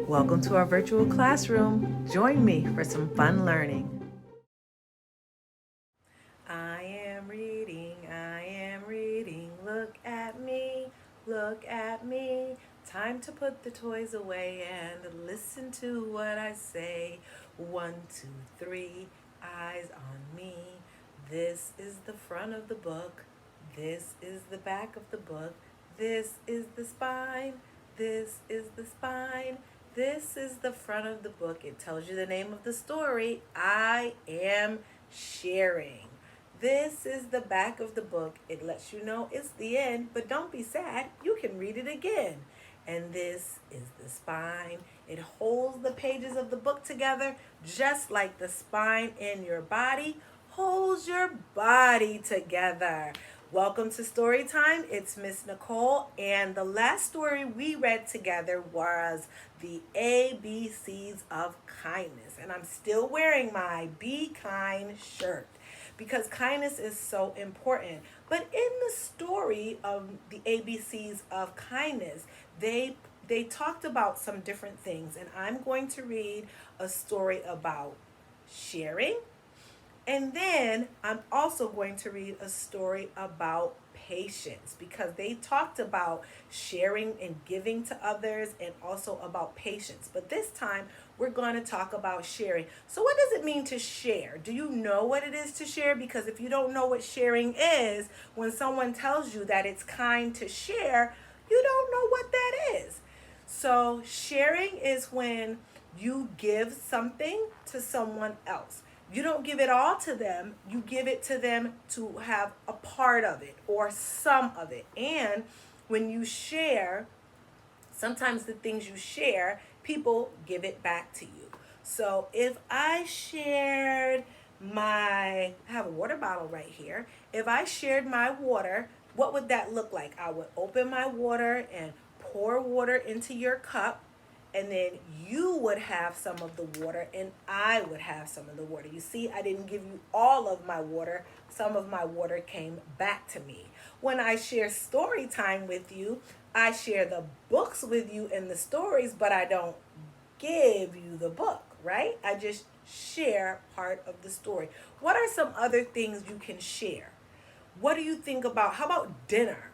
Welcome to our virtual classroom. Join me for some fun learning. I am reading, look at me. Time to put the toys away and listen to what I say. 1, 2, 3, eyes on me. This is the front of the book. This is the back of the book. This is the spine. This is the spine. This is the front of the book. It tells you the name of the story. I am sharing. This is the back of the book. It lets you know it's the end, but don't be sad. You can read it again. And this is the spine. It holds the pages of the book together, just like the spine in your body holds your body together. Welcome to Story Time. It's Miss Nicole, and the last story we read together was the ABCs of kindness. And I'm still wearing my Be Kind shirt because kindness is so important. But in the story of the ABCs of kindness, they talked about some different things, and I'm going to read a story about sharing. And then I'm also going to read a story about patience because they talked about sharing and giving to others and also about patience. But this time we're going to talk about sharing. So what does it mean to share? Do you know what it is to share? Because if you don't know what sharing is, when someone tells you that it's kind to share, you don't know what that is. So sharing is when you give something to someone else. You don't give it all to them, you give it to them to have a part of it or some of it. And when you share, sometimes the things you share, people give it back to you. So if I shared I have a water bottle right here. If I shared my water, what would that look like? I would open my water and pour water into your cup, and then you would have some of the water and I would have some of the water. You see, I didn't give you all of my water. Some of my water came back to me. When I share story time with you, I share the books with you and the stories, but I don't give you the book, right? I just share part of the story. What are some other things you can share? What do you think about, how about dinner?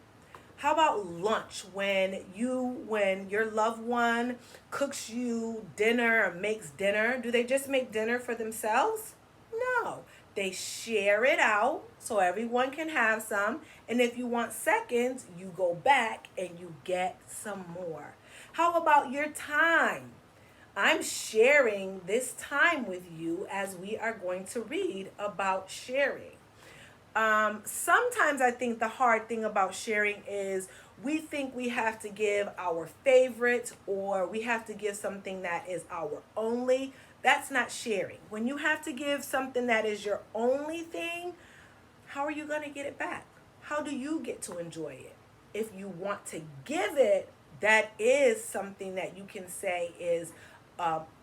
How about lunch when your loved one cooks you dinner or makes dinner? Do they just make dinner for themselves? No. They share it out so everyone can have some. And if you want seconds, you go back and you get some more. How about your time? I'm sharing this time with you as we are going to read about sharing. Sometimes I think the hard thing about sharing is we think we have to give our favorite or we have to give something that is our only. That's not sharing. When you have to give something that is your only thing, how are you going to get it back? How do you get to enjoy it? If you want to give it, that is something that you can say is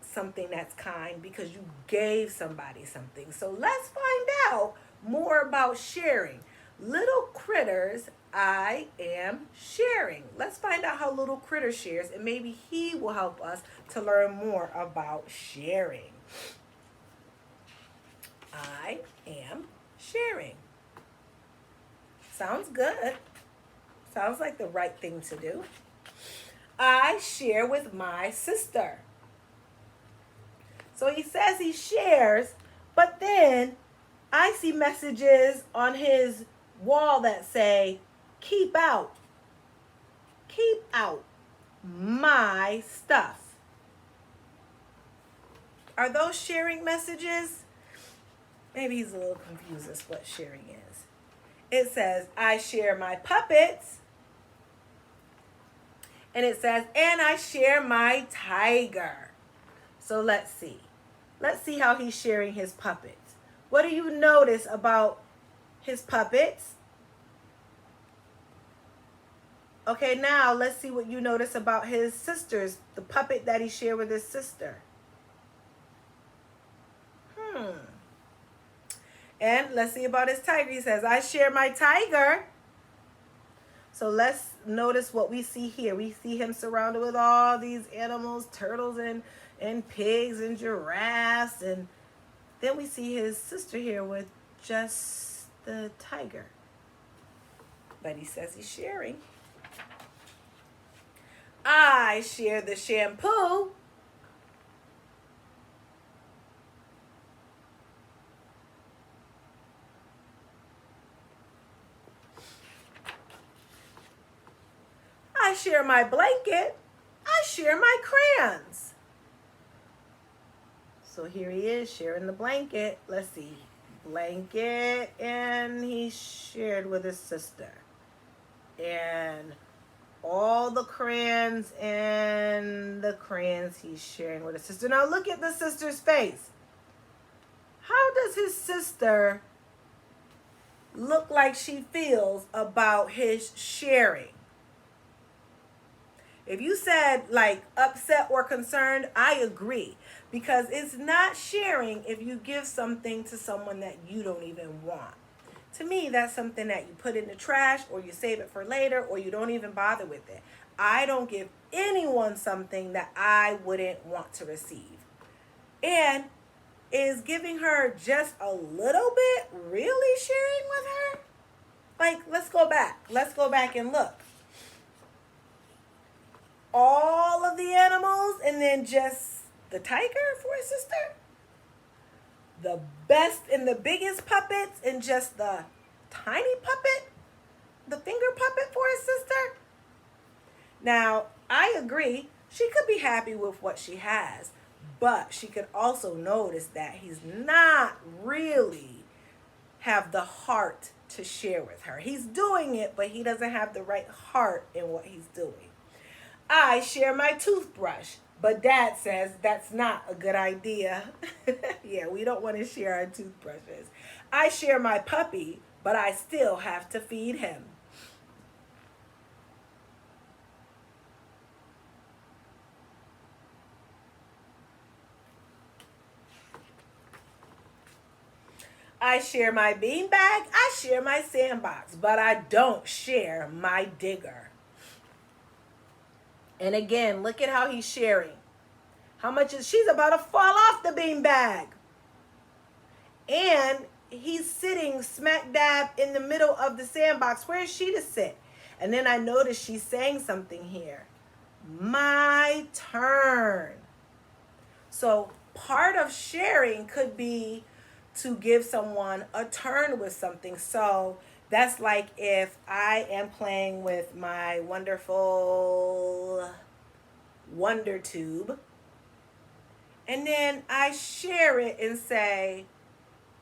something that's kind because you gave somebody something. So let's find out more about sharing. Little critters, I am sharing. Let's find out how little critter shares, and maybe he will help us to learn more about sharing. I am sharing. Sounds good. Sounds like the right thing to do. I share with my sister. So he says he shares, but then I see messages on his wall that say, keep out my stuff. Are those sharing messages? Maybe he's a little confused as what sharing is. It says, I share my puppets. And it says, and I share my tiger. So let's see. Let's see how he's sharing his puppets. What do you notice about his puppets? Okay, now let's see what you notice about his sisters, the puppet that he shared with his sister. And let's see about his tiger. He says, I share my tiger. So let's notice what we see here. We see him surrounded with all these animals, turtles and pigs and giraffes. And then we see his sister here with just the tiger. But he says he's sharing. I share the shampoo. I share my blanket. I share my crayons. So here he is sharing the blanket. Let's see. Blanket, and he shared with his sister. And all the crayons and the crayons he's sharing with his sister. Now look at the sister's face. How does his sister look like she feels about his sharing? If you said like upset or concerned, I agree. Because it's not sharing if you give something to someone that you don't even want. To me, that's something that you put in the trash or you save it for later or you don't even bother with it. I don't give anyone something that I wouldn't want to receive. And is giving her just a little bit really sharing with her? Like, let's go back. Let's go back and look. All of the animals and then just the tiger for his sister? The best and the biggest puppets and just the tiny puppet? The finger puppet for his sister? Now, I agree. She could be happy with what she has, but she could also notice that he's not really have the heart to share with her. He's doing it, but he doesn't have the right heart in what he's doing. I share my toothbrush, but Dad says that's not a good idea. Yeah, we don't want to share our toothbrushes. I share my puppy, but I still have to feed him. I share my beanbag, I share my sandbox, but I don't share my digger. And again, look at how he's sharing. How much is she's about to fall off the beanbag. And he's sitting smack dab in the middle of the sandbox. Where is she to sit? And then I notice she's saying something here. My turn. So part of sharing could be to give someone a turn with something. So that's like if I am playing with my wonderful Wonder Tube, and then I share it and say,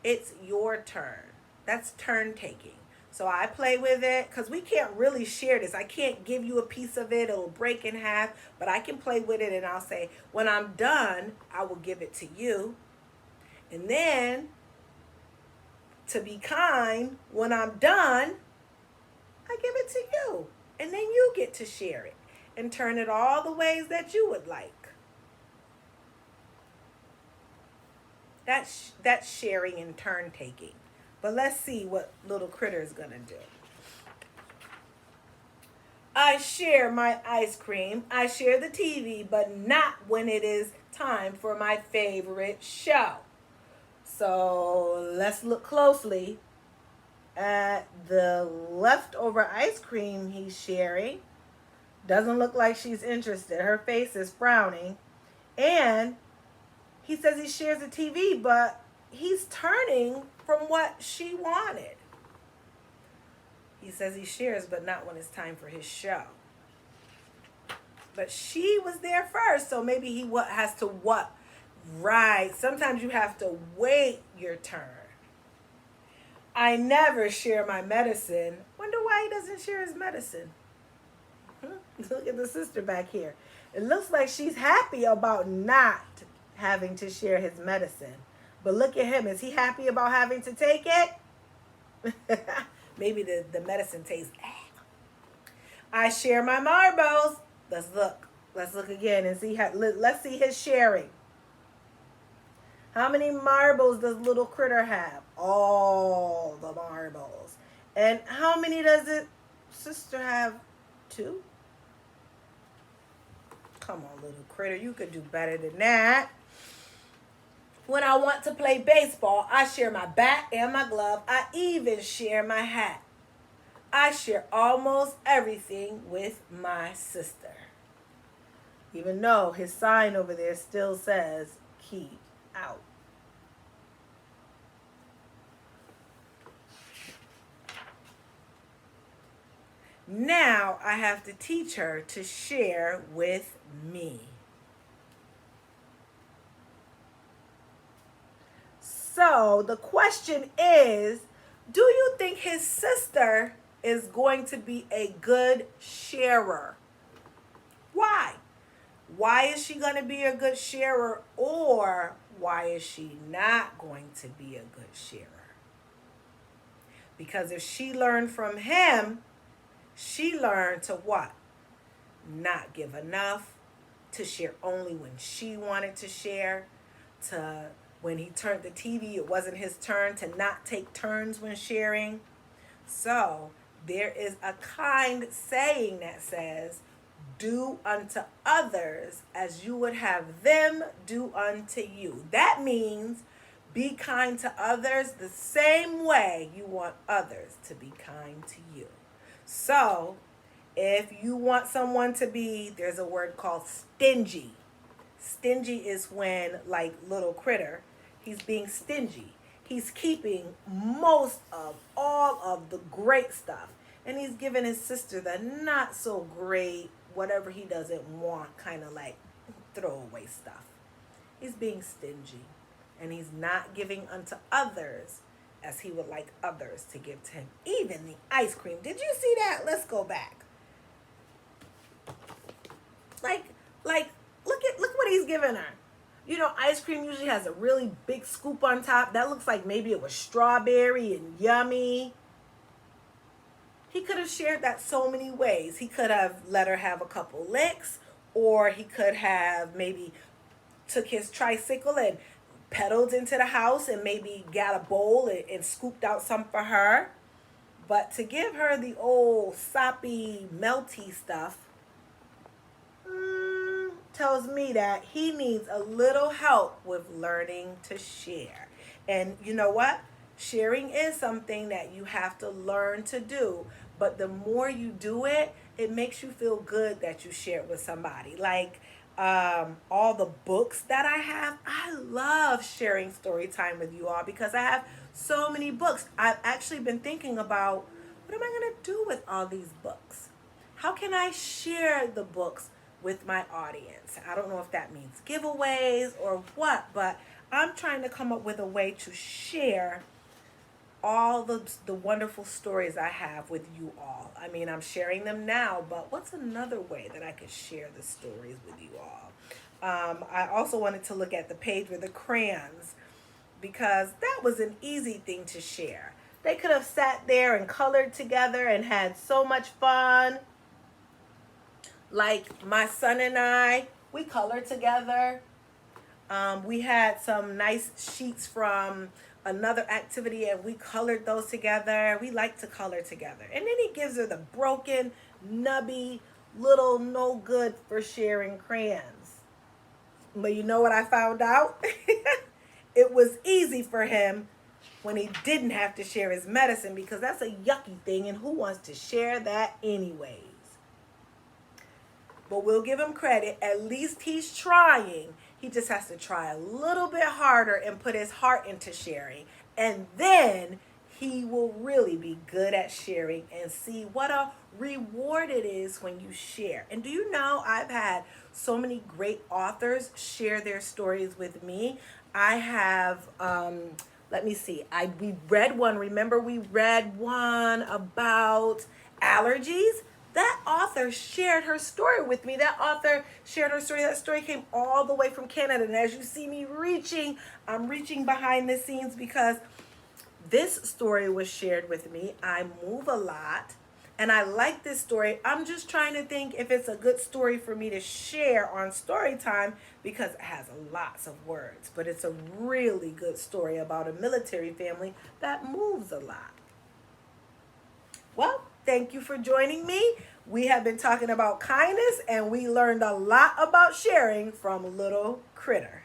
it's your turn. That's turn taking. So I play with it because we can't really share this. I can't give you a piece of it. It'll break in half, but I can play with it and I'll say, when I'm done, I will give it to you. And then, to be kind, when I'm done, I give it to you. And then you get to share it and turn it all the ways that you would like. That's sharing and turn taking. But let's see what little critter is going to do. I share my ice cream. I share the TV, but not when it is time for my favorite show. So let's look closely at the leftover ice cream he's sharing. Doesn't look like she's interested. Her face is frowning. And he says he shares the TV, but he's turning from what she wanted. He says he shares, but not when it's time for his show. But she was there first, so maybe he has to what? Right. Sometimes you have to wait your turn. I never share my medicine. Wonder why he doesn't share his medicine. Look at the sister back here. It looks like she's happy about not having to share his medicine. But look at him. Is he happy about having to take it? Maybe the medicine tastes. I share my marbles. Let's look. Let's look again and see how. Let's see his sharing. How many marbles does little critter have? All the marbles. And how many does it sister have two? Come on, little critter. You could do better than that. When I want to play baseball, I share my bat and my glove. I even share my hat. I share almost everything with my sister. Even though his sign over there still says, keep out. Now I have to teach her to share with me. So the question is, do you think his sister is going to be a good sharer? Why? Why is she going to be a good sharer, or why is she not going to be a good sharer? Because if she learned from him, she learned to what? Not give enough, to share only when she wanted to share, to when he turned the TV, it wasn't his turn, to not take turns when sharing. So there is a kind saying that says, do unto others as you would have them do unto you. That means be kind to others the same way you want others to be kind to you. So if you want someone to be, there's a word called stingy. Stingy is when, like little critter, he's being stingy. He's keeping most of all of the great stuff. And he's giving his sister the not so great, whatever he doesn't want, kind of like throwaway stuff. He's being stingy. And he's not giving unto others as he would like others to give to him. Even the ice cream. Did you see that? Let's go back. Look what he's giving her. You know, ice cream usually has a really big scoop on top. That looks like maybe it was strawberry and yummy. He could have shared that so many ways. He could have let her have a couple licks, or he could have maybe took his tricycle and pedaled into the house and maybe got a bowl and scooped out some for her. But to give her the old soppy, melty stuff, tells me that he needs a little help with learning to share. And you know what? Sharing is something that you have to learn to do. But the more you do it, it makes you feel good that you share it with somebody. Like all the books that I have, I love sharing story time with you all because I have so many books. I've actually been thinking about, what am I going to do with all these books? How can I share the books with my audience? I don't know if that means giveaways or what, but I'm trying to come up with a way to share all the wonderful stories I have with you all. I mean, I'm sharing them now, but what's another way that I could share the stories with you all? I also wanted to look at the page with the crayons because that was an easy thing to share. They could have sat there and colored together and had so much fun. Like my son and I, we colored together. We had some nice sheets from another activity and we colored those together. We like to color together. And then he gives her the broken, nubby, little no good for sharing crayons. But you know what I found out? It was easy for him when he didn't have to share his medicine because that's a yucky thing and who wants to share that anyways? But we'll give him credit. At least he's trying. He just has to try a little bit harder and put his heart into sharing. And then he will really be good at sharing and see what a reward it is when you share. And do you know, I've had so many great authors share their stories with me. I have, let me see, we read one. Remember we read one about allergies? That author shared her story with me. That author shared her story. That story came all the way from Canada. And as you see me reaching, I'm reaching behind the scenes because this story was shared with me. I move a lot and I like this story. I'm just trying to think if it's a good story for me to share on story time because it has lots of words. But it's a really good story about a military family that moves a lot. Well, Thank you for joining me. We have been talking about kindness, and we learned a lot about sharing from Little Critter.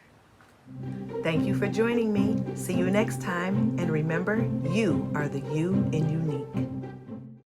Thank you for joining me. See you next time. And remember, you are the you in unique.